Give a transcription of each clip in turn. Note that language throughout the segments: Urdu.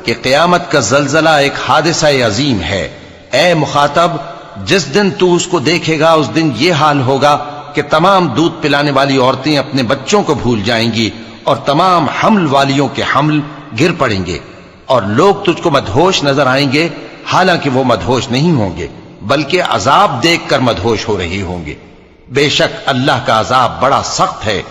کہ قیامت کا زلزلہ ایک حادثہ عظیم ہے۔ اے مخاطب، جس دن تو اس کو دیکھے گا اس دن یہ حال ہوگا کہ تمام دودھ پلانے والی عورتیں اپنے بچوں کو بھول جائیں گی اور تمام حمل والیوں کے حمل گر پڑیں گے، اور لوگ تجھ کو مدہوش نظر آئیں گے، حالانکہ وہ مدہوش نہیں ہوں گے بلکہ عذاب دیکھ کر مدہوش ہو رہے ہوں گے۔ بے شک اللہ کا عذاب بڑا سخت ہے۔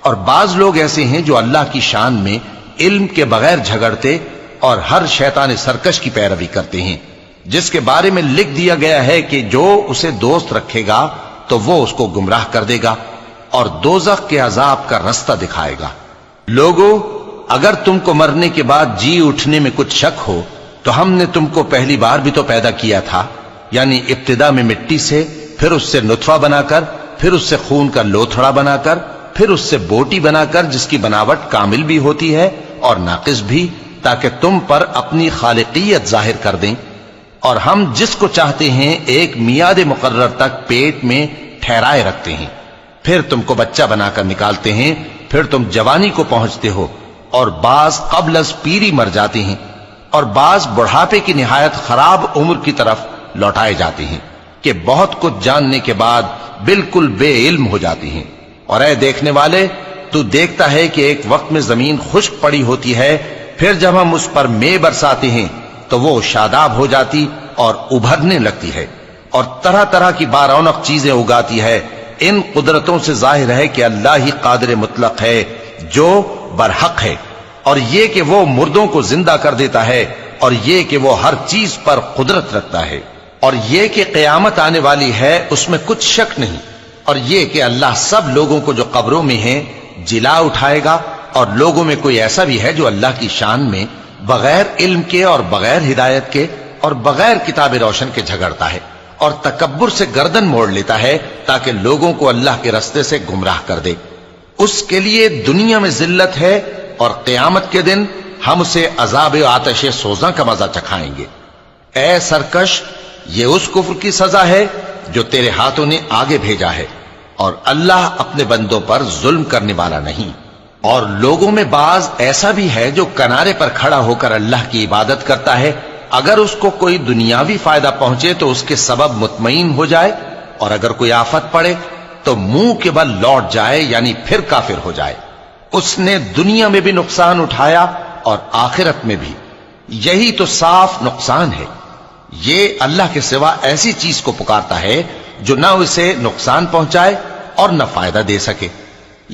اور بعض لوگ ایسے ہیں جو اللہ کی شان میں علم کے بغیر جھگڑتے اور ہر شیطان سرکش کی پیروی کرتے ہیں، جس کے بارے میں لکھ دیا گیا ہے کہ جو اسے دوست رکھے گا تو وہ اس کو گمراہ کر دے گا اور دوزخ کے عذاب کا رستہ دکھائے گا۔ لوگو، اگر تم کو مرنے کے بعد جی اٹھنے میں کچھ شک ہو تو ہم نے تم کو پہلی بار بھی تو پیدا کیا تھا، یعنی ابتدا میں مٹی سے، پھر اس سے نطفہ بنا کر، پھر اس سے خون کا لوتھڑا بنا کر، پھر اس سے بوٹی بنا کر جس کی بناوٹ کامل بھی ہوتی ہے اور ناقص بھی، تاکہ تم پر اپنی خالقیت ظاہر کر دیں۔ اور ہم جس کو چاہتے ہیں ایک میعاد مقرر تک پیٹ میں ٹھہرائے رکھتے ہیں، پھر تم کو بچہ بنا کر نکالتے ہیں، پھر تم جوانی کو پہنچتے ہو، اور بعض قبل از پیری مر جاتے ہیں، اور بعض بڑھاپے کی نہایت خراب عمر کی طرف لوٹائے جاتے ہیں کہ بہت کچھ جاننے کے بعد بالکل بے علم ہو جاتے ہیں۔ اور اے دیکھنے والے، تو دیکھتا ہے کہ ایک وقت میں زمین خشک پڑی ہوتی ہے، پھر جب ہم اس پر مے برساتے ہیں تو وہ شاداب ہو جاتی اور ابھرنے لگتی ہے اور طرح طرح کی بارونق چیزیں اگاتی ہے۔ ان قدرتوں سے ظاہر ہے کہ اللہ ہی قادر مطلق ہے جو برحق ہے، اور یہ کہ وہ مردوں کو زندہ کر دیتا ہے، اور یہ کہ وہ ہر چیز پر قدرت رکھتا ہے، اور یہ کہ قیامت آنے والی ہے اس میں کچھ شک نہیں، اور یہ کہ اللہ سب لوگوں کو جو قبروں میں ہیں جلا اٹھائے گا، اور لوگوں میں کوئی ایسا بھی ہے جو اللہ کی شان میں بغیر علم کے اور بغیر ہدایت کے اور بغیر کتاب روشن کے جھگڑتا ہے اور تکبر سے گردن موڑ لیتا ہے تاکہ لوگوں کو اللہ کے رستے سے گمراہ کر دے۔ اس کے لیے دنیا میں ذلت ہے، اور قیامت کے دن ہم اسے عذاب آتش سوزاں کا مزہ چکھائیں گے۔ اے سرکش، یہ اس کفر کی سزا ہے جو تیرے ہاتھوں نے آگے بھیجا ہے، اور اللہ اپنے بندوں پر ظلم کرنے والا نہیں۔ اور لوگوں میں بعض ایسا بھی ہے جو کنارے پر کھڑا ہو کر اللہ کی عبادت کرتا ہے، اگر اس کو کوئی دنیاوی فائدہ پہنچے تو اس کے سبب مطمئن ہو جائے، اور اگر کوئی آفت پڑے تو منہ کے بل لوٹ جائے، یعنی پھر کافر ہو جائے۔ اس نے دنیا میں بھی نقصان اٹھایا اور آخرت میں بھی، یہی تو صاف نقصان ہے۔ یہ اللہ کے سوا ایسی چیز کو پکارتا ہے جو نہ اسے نقصان پہنچائے اور نہ فائدہ دے سکے،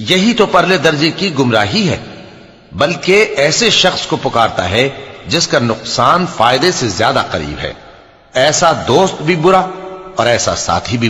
یہی تو پرلے درجے کی گمراہی ہے۔ بلکہ ایسے شخص کو پکارتا ہے جس کا نقصان فائدے سے زیادہ قریب ہے۔ ایسا دوست بھی برا اور ایسا ساتھی بھی